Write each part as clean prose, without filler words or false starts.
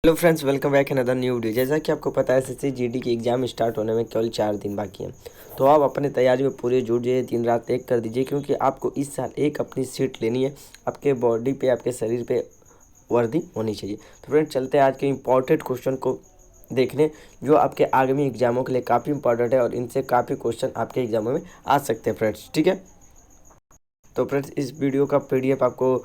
Hello friends, welcome back another new video. जैसा कि आपको पता है एसएससी जीडी की एग्ज़ाम स्टार्ट होने में केवल 4 दिन बाकी हैं। तो आप अपने तैयारी में पूरे जुट जाइए, दिन रात एक कर दीजिए, क्योंकि आपको इस साल एक अपनी सीट लेनी है। आपके बॉडी पे, आपके शरीर पे वर्दी होनी चाहिए। तो फ्रेंड्स, चलते हैं आज के इम्पॉर्टेंट क्वेश्चन को देखने, जो आपके आगामी एग्जामों के लिए काफ़ी इंपॉर्टेंट है और इनसे काफ़ी क्वेश्चन आपके एग्जामों में आ सकते हैं फ्रेंड्स। ठीक है, तो फ्रेंड्स इस वीडियो का पीडीएफ आपको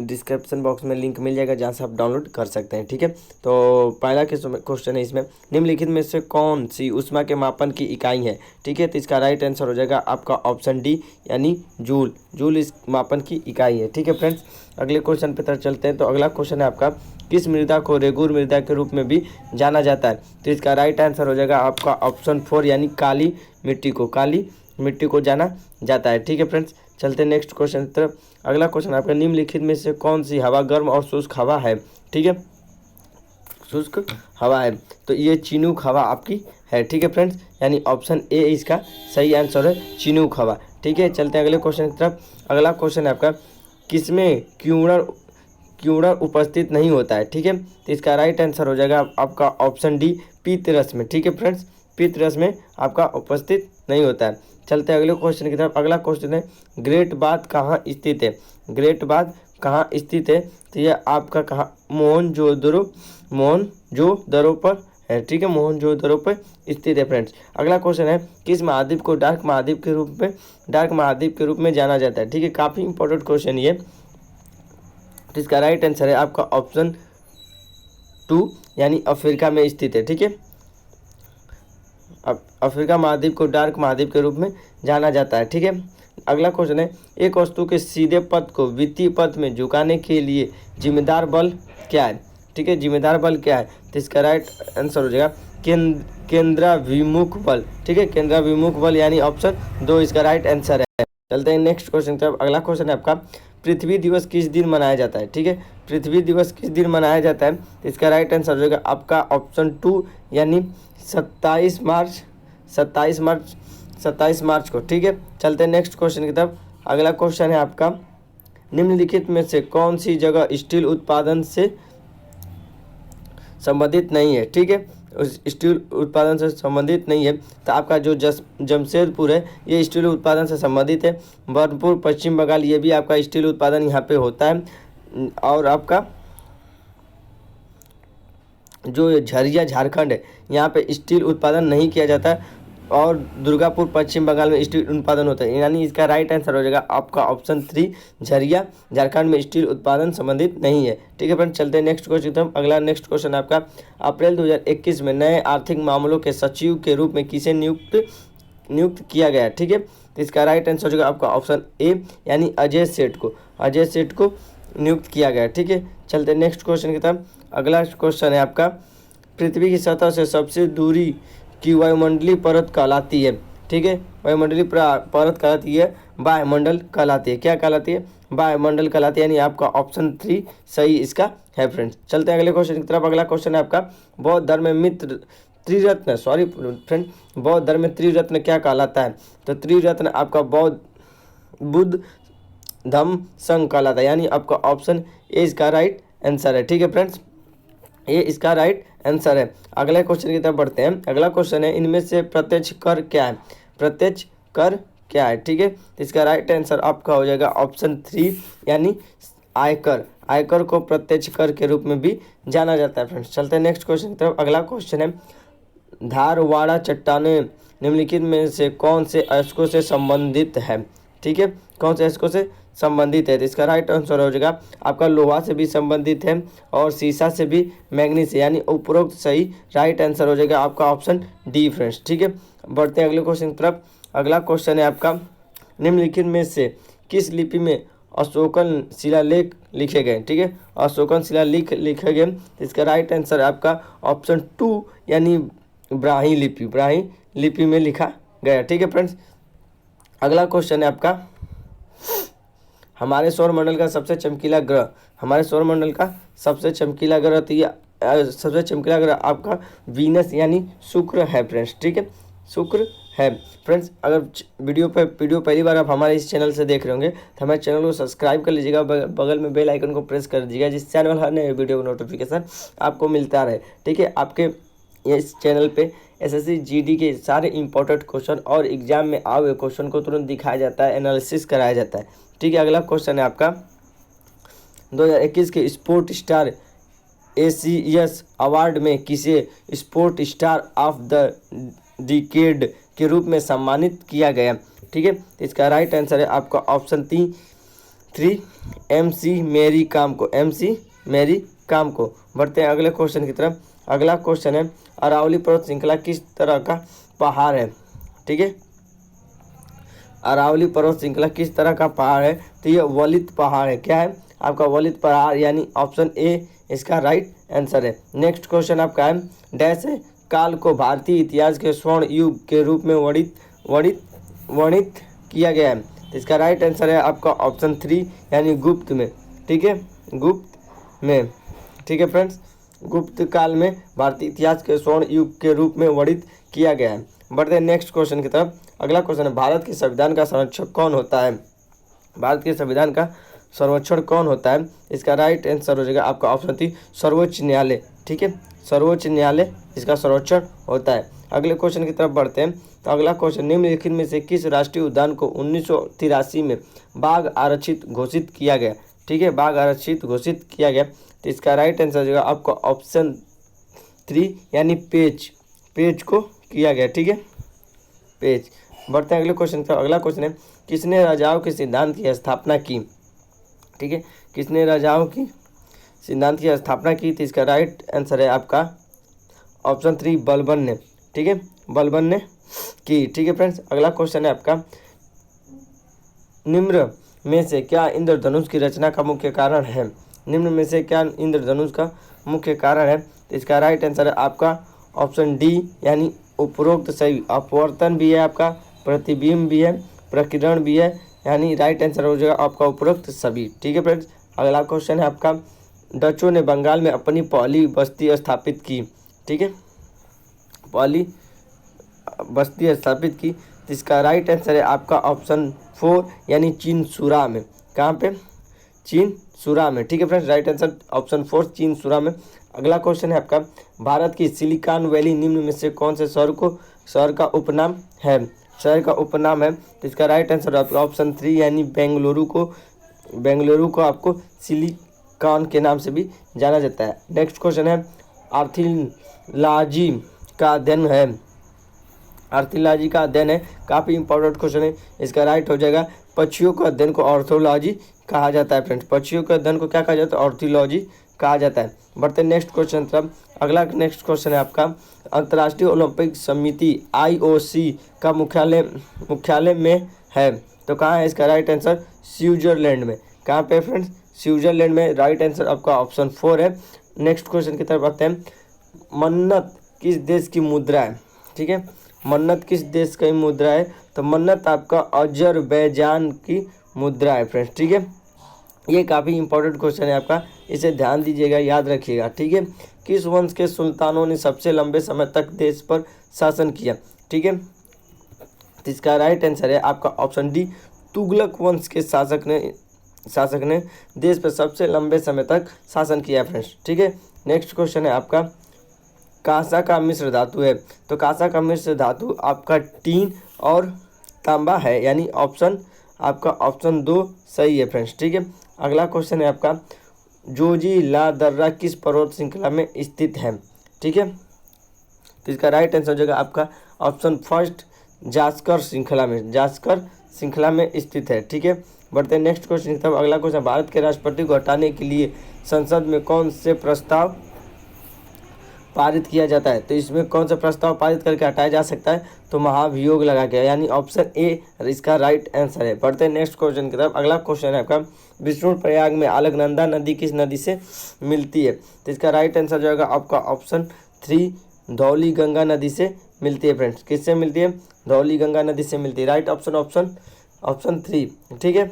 डिस्क्रिप्शन बॉक्स में लिंक मिल जाएगा, जहाँ से आप डाउनलोड कर सकते हैं। ठीक है, तो पहला क्वेश्चन है इसमें, निम्नलिखित में से कौन सी ऊष्मा के मापन की इकाई है। ठीक है, तो इसका राइट आंसर हो जाएगा आपका ऑप्शन डी, यानी जूल। जूल इस मापन की इकाई है। ठीक है फ्रेंड्स, अगले क्वेश्चन पे तरफ चलते हैं। तो अगला क्वेश्चन है आपका, किस मृदा को रेगुर मृदा के रूप में भी जाना जाता है। तो इसका राइट आंसर हो जाएगा आपका ऑप्शन 4, यानी काली मिट्टी को जाना जाता है। ठीक है फ्रेंड्स, चलते हैं नेक्स्ट क्वेश्चन की तरफ। अगला क्वेश्चन आपका, निम्नलिखित में से कौन सी हवा गर्म और शुष्क हवा है। ठीक है, शुष्क हवा है, तो ये चिनूक हवा आपकी है। ठीक है फ्रेंड्स, यानी ऑप्शन ए इसका सही आंसर है, चिनूक हवा। ठीक है, चलते हैं अगले क्वेश्चन की तरफ। अगला क्वेश्चन है आपका, किसमें क्यूड़र उपस्थित नहीं होता है। ठीक है, तो इसका राइट आंसर हो जाएगा आपका ऑप्शन डी, पीत रस में। ठीक है फ्रेंड्स, पीत रस में आपका उपस्थित नहीं होता है। चलते हैं अगले क्वेश्चन की तरफ। अगला क्वेश्चन है, ग्रेट बाथ कहाँ स्थित है। ग्रेट बाथ कहाँ स्थित है, तो यह आपका कहाँ, मोहनजोदड़ो पर है। ठीक है, मोहनजोदड़ो पर स्थित है फ्रेंड्स। अगला क्वेश्चन है, किस महाद्वीप को डार्क महाद्वीप के रूप में जाना जाता है। ठीक है, काफ़ी इंपॉर्टेंट क्वेश्चन ये। तो इसका राइट आंसर है आपका ऑप्शन 2, यानी अफ्रीका में स्थित है। ठीक है, अफ्रीका महाद्वीप को डार्क महाद्वीप के रूप में जाना जाता है। ठीक है, अगला क्वेश्चन है, एक वस्तु के सीधे पथ को वित्तीय पथ में झुकाने के लिए जिम्मेदार बल क्या है। ठीक है, जिम्मेदार बल क्या है, तो इसका राइट आंसर हो जाएगा केंद्राभिमुख बल। ठीक है, केंद्राभिमुख बल, यानी ऑप्शन 2 इसका राइट आंसर है। चलते हैं नेक्स्ट क्वेश्चन की तरफ। अगला क्वेश्चन है आपका, पृथ्वी दिवस किस दिन मनाया जाता है। ठीक है, पृथ्वी दिवस किस दिन मनाया जाता है, तो इसका राइट आंसर हो जाएगा आपका ऑप्शन 2, यानी 27 मार्च को। ठीक है, चलते हैं नेक्स्ट क्वेश्चन की तरफ। अगला क्वेश्चन है आपका, निम्नलिखित में से कौन सी जगह स्टील उत्पादन से संबंधित नहीं है। ठीक है, उस स्टील उत्पादन से संबंधित नहीं है, तो आपका जो जमशेदपुर है, ये स्टील उत्पादन से संबंधित है। बर्नपुर पश्चिम बंगाल, ये भी आपका स्टील उत्पादन यहाँ पे होता है। और आपका जो झरिया झारखंड है, यहाँ पे स्टील उत्पादन नहीं किया जाता है। और दुर्गापुर पश्चिम बंगाल में स्टील उत्पादन होता है, यानी इसका राइट आंसर हो जाएगा आपका ऑप्शन 3, झरिया झारखंड में स्टील उत्पादन संबंधित नहीं है। ठीक है फ्रेंड, चलते हैं नेक्स्ट क्वेश्चन की तरफ। अगला नेक्स्ट क्वेश्चन आपका, अप्रैल 2021 में नए आर्थिक मामलों के सचिव के रूप में किसे नियुक्त किया गया। ठीक है, तो इसका राइट आंसर हो जाएगा आपका ऑप्शन ए, यानी अजय सेठ को नियुक्त किया गया। ठीक है, चलते हैं नेक्स्ट क्वेश्चन की तरफ। अगला क्वेश्चन है आपका, पृथ्वी की सतह से सबसे दूरी की वायुमंडलीय परत कहलाती है। ठीक है, वायुमंडलीय परत कहलाती है, वायुमंडल कहलाती है। क्या कहलाती है, वायुमंडल कहलाती है, यानी आपका ऑप्शन 3 सही इसका है फ्रेंड्स। चलते हैं अगले क्वेश्चन की तरफ। अगला क्वेश्चन है आपका, बौद्ध धर्म में बौद्ध धर्म में त्रिरत्न क्या कहलाता है। तो त्रिरत्न आपका बुद्ध धम्म संघ कहलाता है, यानी आपका ऑप्शन ए इसका राइट आंसर है। ठीक है फ्रेंड्स, ये इसका राइट आंसर है। अगले क्वेश्चन की तरफ बढ़ते हैं। अगला क्वेश्चन है, इनमें से प्रत्यक्ष कर क्या है। ठीक है, तो इसका राइट आंसर आपका हो जाएगा ऑप्शन 3, यानी आयकर को प्रत्यक्ष कर के रूप में भी जाना जाता है फ्रेंड्स। चलते हैं नेक्स्ट क्वेश्चन की तरफ। अगला क्वेश्चन है, धारवाड़ा चट्टानें निम्नलिखित में से कौन से अयस्कों से संबंधित है। ठीक है, कौन से अयस्कों से संबंधित है, तो इसका राइट आंसर हो जाएगा आपका लोहा से भी संबंधित है और सीसा से भी, मैग्नीज से, यानी उपरोक्त सही राइट आंसर हो जाएगा आपका ऑप्शन डी फ्रेंड्स। ठीक है, बढ़ते हैं अगले क्वेश्चन की तरफ। अगला क्वेश्चन है आपका, निम्नलिखित में से किस लिपि में अशोकन शिलालेख लिखे गए। ठीक है, अशोकन शिलालेख लिखे गए, तो इसका राइट आंसर आपका ऑप्शन 2, यानी ब्राह्मी लिपि में लिखा गया। ठीक है फ्रेंड्स, अगला क्वेश्चन है आपका, हमारे सौरमंडल का सबसे चमकीला ग्रह तो ये सबसे चमकीला ग्रह आपका वीनस यानी शुक्र है फ्रेंड्स। ठीक है, शुक्र है। फ्रेंड्स, अगर वीडियो पहली बार आप हमारे इस चैनल से देख रहे होंगे तो हमारे चैनल को सब्सक्राइब कर लीजिएगा, बगल में बेल आइकन को प्रेस कर दीजिएगा, जिस चैनल हर नए वीडियो नोटिफिकेशन आपको मिलता रहे। ठीक है, आपके इस चैनल पे एसएससी जीडी के सारे इंपॉर्टेंट क्वेश्चन और एग्जाम में आए हुए क्वेश्चन को तुरंत दिखाया जाता है, एनालिसिस कराया जाता है। ठीक है, अगला क्वेश्चन है आपका 2021 के स्पोर्ट स्टार एसीएस अवार्ड में किसे sport star of the decade के रूप में सम्मानित किया गया। ठीक है, इसका राइट आंसर है आपका ऑप्शन 3 MC मेरी काम को, MC मेरी काम को। बढ़ते हैं अगले क्वेश्चन की तरफ। अगला क्वेश्चन है अरावली पर्वत श्रृंखला किस तरह का पहाड़ है। ठीक है, अरावली पर्वत श्रृंखला किस तरह का पहाड़ है, तो ये वलित पहाड़ है। क्या है आपका वलित पहाड़, यानी ऑप्शन ए इसका राइट आंसर है। नेक्स्ट क्वेश्चन आपका है डैश काल को भारतीय इतिहास के स्वर्ण युग के रूप में वर्णित किया गया है, तो इसका राइट आंसर है आपका ऑप्शन 3 यानी गुप्त में। ठीक है, गुप्त में। ठीक है फ्रेंड्स, गुप्त काल में भारतीय इतिहास के स्वर्ण युग के रूप में वर्णित किया गया है। बढ़ते हैं नेक्स्ट क्वेश्चन की तरफ। अगला क्वेश्चन है भारत के संविधान का संरक्षक कौन होता है। भारत के संविधान का सर्वेक्षण कौन होता है, इसका राइट आंसर हो जाएगा आपका ऑप्शन 3 सर्वोच्च न्यायालय। ठीक है, सर्वोच्च न्यायालय इसका सर्वेक्षण होता है। अगले क्वेश्चन की तरफ बढ़ते हैं। तो अगला क्वेश्चन निम्नलिखित में से किस राष्ट्रीय उद्यान को 1983 में बाघ आरक्षित घोषित किया गया। ठीक है, बाघ आरक्षित घोषित किया गया, तो इसका राइट आंसर हो जाएगा आपका ऑप्शन 3 यानी पेज को किया गया। ठीक है, पेज। बढ़ते हैं अगले क्वेश्चन का। अगला क्वेश्चन है किसने राजाओं के सिद्धांत की स्थापना की। ठीक है, किसने राजाओं की सिद्धांत की स्थापना की, तो इसका राइट आंसर है आपका ऑप्शन 3 बलबन ने। ठीक है, बलबन ने की। ठीक है फ्रेंड्स, अगला क्वेश्चन है आपका निम्न में से क्या इंद्रधनुष की रचना का मुख्य कारण है। निम्न में से क्या इंद्रधनुष का मुख्य कारण है, तो इसका राइट आंसर है आपका ऑप्शन डी यानी उपरोक्त सही। अपवर्तन भी है आपका, प्रतिबिंब भी है, प्रकीर्णन भी है, यानी राइट आंसर हो जाएगा आपका उपरोक्त सभी। ठीक है फ्रेंड्स, अगला क्वेश्चन है आपका डचों ने बंगाल में अपनी पहली बस्ती स्थापित की। ठीक है, पहली बस्ती स्थापित की, तो इसका राइट आंसर है आपका ऑप्शन 4 यानी चीनसुरा में। कहाँ पे, चीनसुरा में। ठीक है फ्रेंड्स, राइट आंसर ऑप्शन 4 चीनसुरा में। अगला क्वेश्चन है आपका भारत की सिलिकॉन वैली निम्न में से कौन से शहर का उपनाम है। शहर का उपनाम है, तो इसका राइट आंसर आपका ऑप्शन 3 यानी बेंगलुरु को आपको सिलिकॉन के नाम से भी जाना जाता है। नेक्स्ट क्वेश्चन है आर्थियोलॉजी का अध्ययन है। आर्थियोलॉजी का अध्ययन है, काफ़ी इंपॉर्टेंट क्वेश्चन है। इसका राइट हो जाएगा पक्षियों का अध्ययन को ऑर्थोलॉजी कहा जाता है। फ्रेंड्स, पक्षियों के अध्ययन को क्या कहा जाता है, ऑर्थोलॉजी कहा जाता है। बढ़ते नेक्स्ट क्वेश्चन तरफ। अगला नेक्स्ट क्वेश्चन है आपका अंतर्राष्ट्रीय ओलंपिक समिति IOC का मुख्यालय में है, तो कहाँ है, इसका राइट आंसर स्विट्जरलैंड में। कहाँ पे फ्रेंड्स, स्विट्जरलैंड में। राइट आंसर आपका ऑप्शन 4 है। नेक्स्ट क्वेश्चन की तरफ आते हैं। मन्नत किस देश की मुद्रा है। ठीक है, मन्नत किस देश की मुद्रा है, तो मन्नत आपका अजरबैजान की मुद्रा है फ्रेंड्स। ठीक है, ये काफ़ी इंपॉर्टेंट क्वेश्चन है आपका, इसे ध्यान दीजिएगा, याद रखिएगा। ठीक है, किस वंश के सुल्तानों ने सबसे लंबे समय तक देश पर शासन किया। ठीक है, तो इसका राइट आंसर है आपका ऑप्शन डी तुगलक वंश के शासक ने देश पर सबसे लंबे समय तक शासन किया फ्रेंड्स। ठीक है, नेक्स्ट क्वेश्चन है आपका कांसा का मिश्र धातु है, तो कांसा का मिश्र धातु आपका टीन और तांबा है, यानी आपका ऑप्शन 2 सही है फ्रेंड्स। ठीक है, अगला क्वेश्चन है आपका जोजिला दर्रा किस पर्वत श्रृंखला में स्थित है। ठीक है, तो इसका राइट आंसर हो जाएगा आपका ऑप्शन 1 जास्कर श्रृंखला में स्थित है। ठीक है, बढ़ते हैं नेक्स्ट क्वेश्चन की तरफ। अगला क्वेश्चन भारत के राष्ट्रपति को हटाने के लिए संसद में कौन से प्रस्ताव पारित किया जाता है, तो इसमें कौन सा प्रस्ताव पारित करके हटाया जा सकता है, तो महाभियोग लगा के, यानी ऑप्शन ए इसका राइट आंसर है। बढ़ते हैं नेक्स्ट क्वेश्चन की तरफ। अगला क्वेश्चन है आपका विष्णुप्रयाग में अलकनंदा नदी किस नदी से मिलती है, तो इसका राइट आंसर जो होगा आपका ऑप्शन 3 धौली गंगा नदी से मिलती है फ्रेंड्स। किससे मिलती है, धौली गंगा नदी से मिलती है। Right option 3। ठीक है,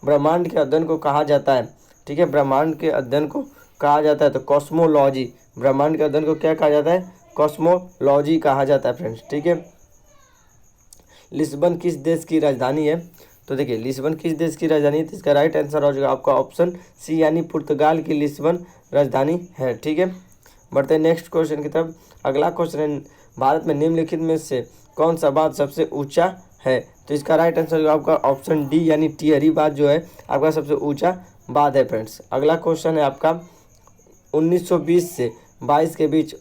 ब्रह्मांड के अध्ययन को कहा जाता है। ठीक है, ब्रह्मांड के अध्ययन को कहा जाता है तो कॉस्मोलॉजी। ब्रह्मांड के अध्ययन को क्या कहा जाता है, कॉस्मोलॉजी कहा जाता है फ्रेंड्स, ठीक है। लिस्बन किस देश की राजधानी है? तो देखिए लिस्बन किस देश की राजधानी है, तो इसका राइट आंसर हो जाएगा आपका ऑप्शन सी यानी पुर्तगाल की लिस्बन राजधानी है, ठीक है। बढ़ते हैं नेक्स्ट क्वेश्चन की तरफ। अगला क्वेश्चन है, भारत में निम्नलिखित में से कौन सा बांध सबसे ऊंचा है? तो इसका राइट आंसर होगा आपका ऑप्शन डी यानी टिहरी बांध जो है आपका सबसे ऊंचा बांध है फ्रेंड्स। अगला क्वेश्चन है आपका 1920 से 22 के बीच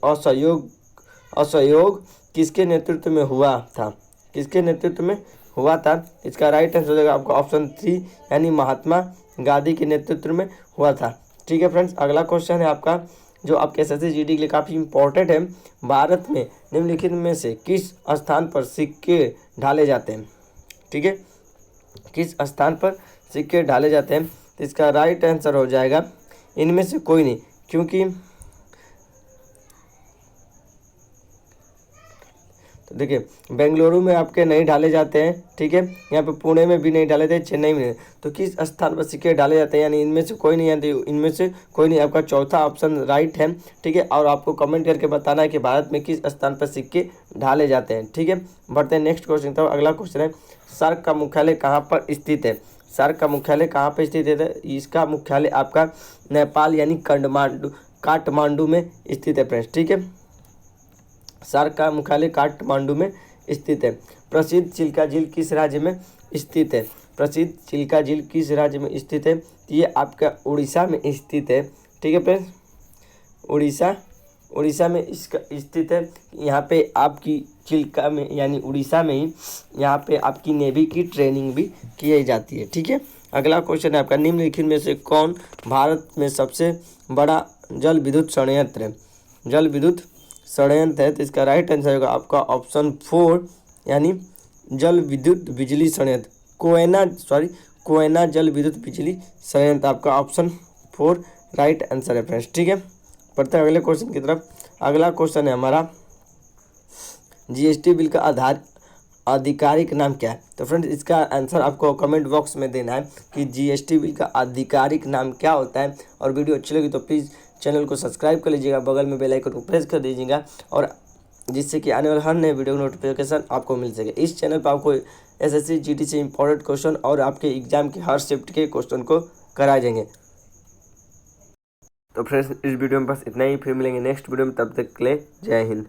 असहयोग किसके नेतृत्व में हुआ था? किसके नेतृत्व में हुआ था? इसका राइट आंसर हो जाएगा आपका ऑप्शन 3 यानी महात्मा गांधी के नेतृत्व में हुआ था, ठीक है फ्रेंड्स। अगला क्वेश्चन है आपका जो आपके एसएससी जीडी के लिए काफ़ी इंपॉर्टेंट है। भारत में निम्नलिखित में से किस स्थान पर सिक्के ढाले जाते हैं? ठीक है, किस स्थान पर सिक्के ढाले जाते हैं? तो इसका राइट आंसर हो जाएगा इनमें से कोई नहीं, क्योंकि तो देखिए बेंगलुरु में आपके नहीं डाले जाते हैं, ठीक है। यहाँ पे पुणे में भी नहीं डाले थे, चेन्नई में नहीं। तो किस स्थान पर सिक्के डाले जाते हैं? यानी इनमें से कोई नहीं है, तो इनमें से कोई नहीं, आपका चौथा ऑप्शन राइट है, ठीक है। और आपको कमेंट करके बताना है कि भारत में किस स्थान पर सिक्के ढाले जाते हैं, ठीक है। बढ़ते हैं नेक्स्ट क्वेश्चन। तो अगला क्वेश्चन है, सार्क का मुख्यालय कहाँ पर स्थित है? सार्क का मुख्यालय कहाँ पर स्थित है? इसका मुख्यालय आपका नेपाल यानी काठमांडू में स्थित है फ्रेंड्स, ठीक है। सार्क का मुख्यालय काठमांडू में स्थित है। प्रसिद्ध चिल्का झील किस राज्य में स्थित है? प्रसिद्ध चिल्का झील किस राज्य में स्थित है? ये आपका उड़ीसा में स्थित है, ठीक है फ्रेंड्स। उड़ीसा में इसका स्थित है। यहाँ पे आपकी चिल्का में यानी उड़ीसा में ही यहाँ पे आपकी नेवी की ट्रेनिंग भी की जाती है, ठीक है। अगला क्वेश्चन है आपका, निम्नलिखित में से कौन भारत में सबसे बड़ा जल विद्युत संयंत्र है? जल विद्युत संयंत्र है, तो इसका राइट आंसर होगा आपका ऑप्शन 4 यानी जल विद्युत बिजली संयंत्र कोयना जल विद्युत बिजली संयंत्र, आपका ऑप्शन 4 राइट आंसर है फ्रेंड्स, ठीक है। बढ़ते हैं अगले क्वेश्चन की तरफ। अगला क्वेश्चन है हमारा, जीएसटी बिल का आधिकारिक नाम क्या है? तो फ्रेंड्स इसका आंसर आपको कमेंट बॉक्स में देना है कि जीएसटी बिल का आधिकारिक नाम क्या होता है। और वीडियो अच्छी लगी तो प्लीज़ चैनल को सब्सक्राइब कर लीजिएगा, बगल में बेल आइकन को प्रेस कर दीजिएगा, और जिससे कि आने वाले हर नए वीडियो नोटिफिकेशन आपको मिल सके। इस चैनल पर आपको एसएससी जीडी से इंपॉर्टेंट क्वेश्चन और आपके एग्जाम के हर शिफ्ट के क्वेश्चन को कराए जाएंगे। तो फ्रेंड्स इस वीडियो में बस इतना ही, फिर मिलेंगे नेक्स्ट वीडियो में, तब तक के लिए जय हिंद।